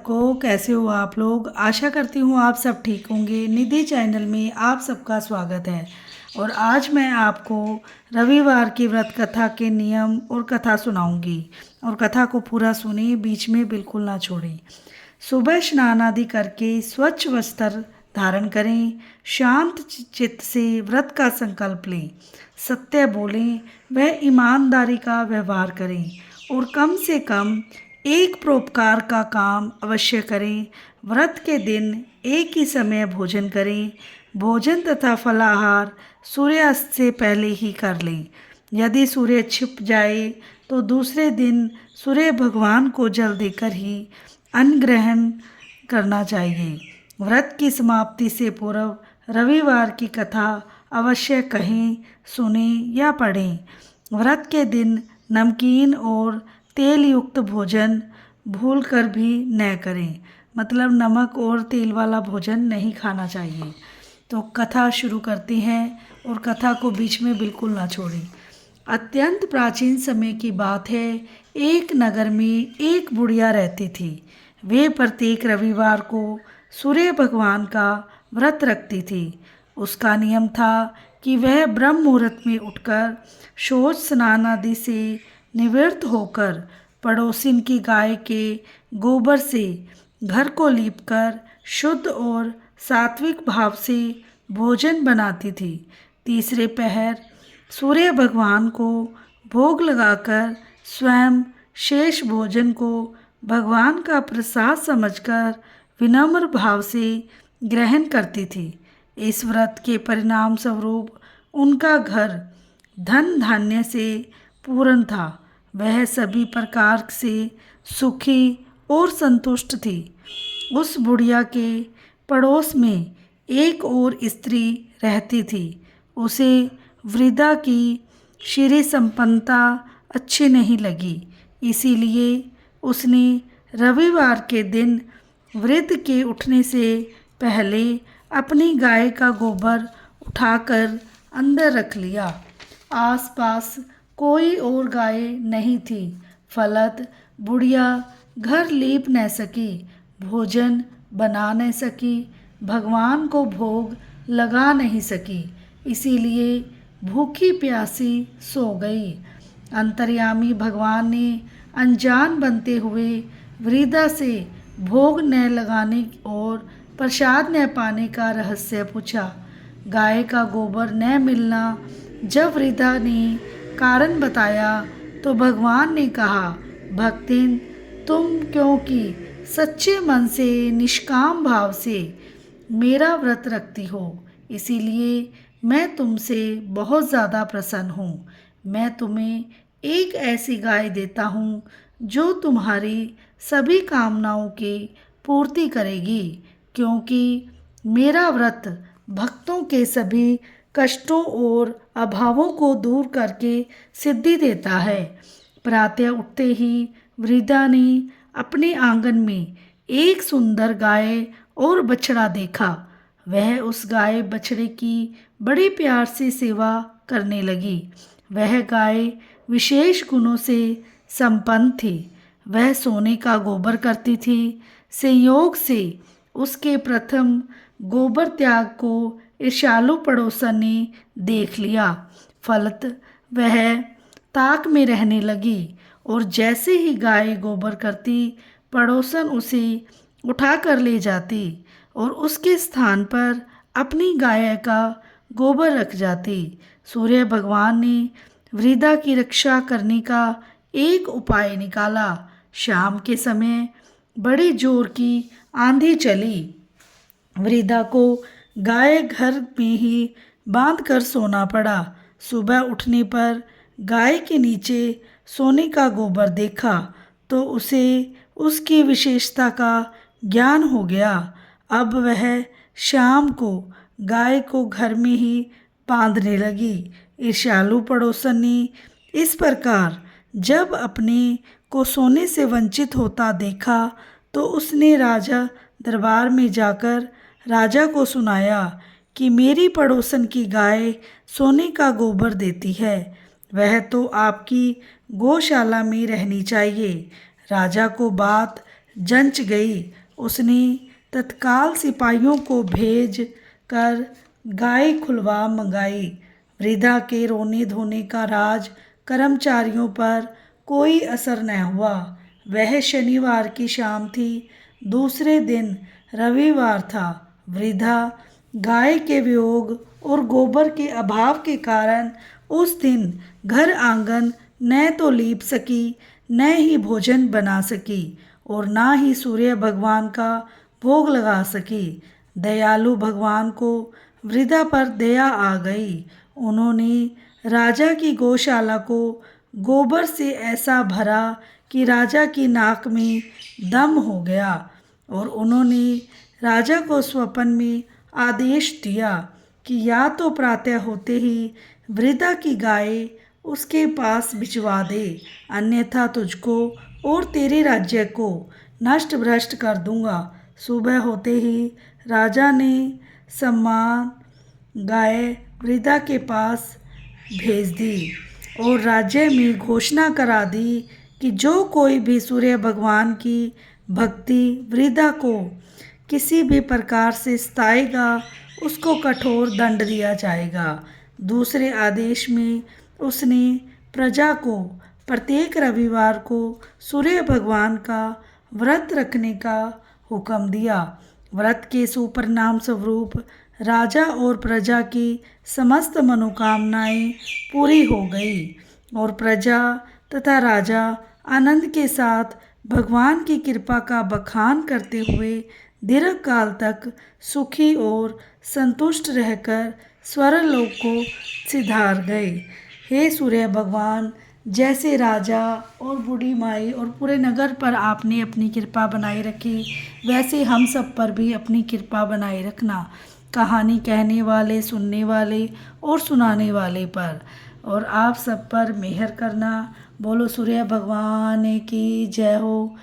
को, कैसे हो आप लोग। आशा करती हूँ आप सब ठीक होंगे। निधि चैनल में आप सबका स्वागत है। और आज मैं आपको रविवार की व्रत कथा के नियम और कथा सुनाऊंगी। और कथा को पूरा सुने, बीच में बिल्कुल ना छोड़ें। सुबह स्नान आदि करके स्वच्छ वस्त्र धारण करें। शांत चित्त से व्रत का संकल्प लें। सत्य बोलें व ईमानदारी का व्यवहार करें। और कम से कम एक परोपकार का काम अवश्य करें। व्रत के दिन एक ही समय भोजन करें। भोजन तथा फलाहार सूर्यास्त से पहले ही कर लें। यदि सूर्य छिप जाए तो दूसरे दिन सूर्य भगवान को जल देकर ही अन्न ग्रहण करना चाहिए। व्रत की समाप्ति से पूर्व रविवार की कथा अवश्य कहें, सुनें या पढ़ें। व्रत के दिन नमकीन और तेल युक्त भोजन भूल कर भी न करें। मतलब नमक और तेल वाला भोजन नहीं खाना चाहिए। तो कथा शुरू करते हैं और कथा को बीच में बिल्कुल ना छोड़ें। अत्यंत प्राचीन समय की बात है। एक नगर में एक बुढ़िया रहती थी। वे प्रत्येक रविवार को सूर्य भगवान का व्रत रखती थी। उसका नियम था कि वह ब्रह्म मुहूर्त में उठकर शौच स्नान आदि से निवृत्त होकर पड़ोसिन की गाय के गोबर से घर को लीपकर शुद्ध और सात्विक भाव से भोजन बनाती थी। तीसरे पहर सूर्य भगवान को भोग लगाकर स्वयं शेष भोजन को भगवान का प्रसाद समझकर विनम्र भाव से ग्रहण करती थी। इस व्रत के परिणाम स्वरूप उनका घर धन धान्य से पूर्ण था। वह सभी प्रकार से सुखी और संतुष्ट थी। उस बुढ़िया के पड़ोस में एक और स्त्री रहती थी। उसे वृद्धा की श्री संपन्नता अच्छी नहीं लगी। इसीलिए उसने रविवार के दिन वृद्ध के उठने से पहले अपनी गाय का गोबर उठाकर अंदर रख लिया। आसपास कोई और गाय नहीं थी। फलत बुढ़िया घर लीप न सकी, भोजन बना न सकी, भगवान को भोग लगा नहीं सकी। इसीलिए भूखी प्यासी सो गई। अंतर्यामी भगवान ने अनजान बनते हुए वृद्धा से भोग न लगाने और प्रसाद न पाने का रहस्य पूछा। गाय का गोबर न मिलना जब वृद्धा ने कारण बताया तो भगवान ने कहा, भक्तिन, तुम क्योंकि सच्चे मन से निष्काम भाव से मेरा व्रत रखती हो, इसीलिए मैं तुमसे बहुत ज़्यादा प्रसन्न हूँ। मैं तुम्हें एक ऐसी गाय देता हूँ जो तुम्हारी सभी कामनाओं की पूर्ति करेगी। क्योंकि मेरा व्रत भक्तों के सभी कष्टों और अभावों को दूर करके सिद्धि देता है। प्रातः उठते ही वृद्धा ने अपने आंगन में एक सुंदर गाय और बछड़ा देखा। वह उस गाय बछड़े की बड़ी प्यार से सेवा करने लगी। वह गाय विशेष गुणों से संपन्न थी। वह सोने का गोबर करती थी। संयोग से उसके प्रथम गोबर त्याग को ईर्ष्यालु पड़ोसन ने देख लिया। फलत वह ताक में रहने लगी और जैसे ही गाय गोबर करती, पड़ोसन उसे उठा कर ले जाती और उसके स्थान पर अपनी गाय का गोबर रख जाती। सूर्य भगवान ने वृद्धा की रक्षा करने का एक उपाय निकाला। शाम के समय बड़ी जोर की आंधी चली। वृद्धा को गाय घर में ही बांध कर सोना पड़ा। सुबह उठने पर गाय के नीचे सोने का गोबर देखा तो उसे उसकी विशेषता का ज्ञान हो गया। अब वह शाम को गाय को घर में ही बांधने लगी। ईर्ष्यालु पड़ोसन ने इस प्रकार जब अपने को सोने से वंचित होता देखा तो उसने राजा दरबार में जाकर राजा को सुनाया कि मेरी पड़ोसन की गाय सोने का गोबर देती है, वह तो आपकी गौशाला में रहनी चाहिए। राजा को बात जंच गई। उसने तत्काल सिपाहियों को भेज कर गाय खुलवा मंगाई। वृद्धा के रोने धोने का राज कर्मचारियों पर कोई असर न हुआ। वह शनिवार की शाम थी। दूसरे दिन रविवार था। वृद्धा गाय के वियोग और गोबर के अभाव के कारण उस दिन घर आंगन न तो लीप सकी, न ही भोजन बना सकी और न ही सूर्य भगवान का भोग लगा सकी। दयालु भगवान को वृद्धा पर दया आ गई। उन्होंने राजा की गौशाला को गोबर से ऐसा भरा कि राजा की नाक में दम हो गया और उन्होंने राजा को स्वप्न में आदेश दिया कि या तो प्रातः होते ही वृद्धा की गाय उसके पास भिजवा दे, अन्यथा तुझको और तेरे राज्य को नष्ट भ्रष्ट कर दूंगा। सुबह होते ही राजा ने सम्मान गाय वृद्धा के पास भेज दी और राज्य में घोषणा करा दी कि जो कोई भी सूर्य भगवान की भक्ति वृद्धा को किसी भी प्रकार से सताएगा उसको कठोर दंड दिया जाएगा। दूसरे आदेश में उसने प्रजा को प्रत्येक रविवार को सूर्य भगवान का व्रत रखने का हुक्म दिया। व्रत के सुपरिणाम स्वरूप राजा और प्रजा की समस्त मनोकामनाएं पूरी हो गई और प्रजा तथा राजा आनंद के साथ भगवान की कृपा का बखान करते हुए दीर्घ काल तक सुखी और संतुष्ट रहकर स्वर्गलोक को सिधार गए। हे सूर्य भगवान, जैसे राजा और बूढ़ी माई और पूरे नगर पर आपने अपनी कृपा बनाए रखी, वैसे हम सब पर भी अपनी कृपा बनाए रखना। कहानी कहने वाले, सुनने वाले और सुनाने वाले पर और आप सब पर मेहर करना। बोलो सूर्य भगवान की जय हो।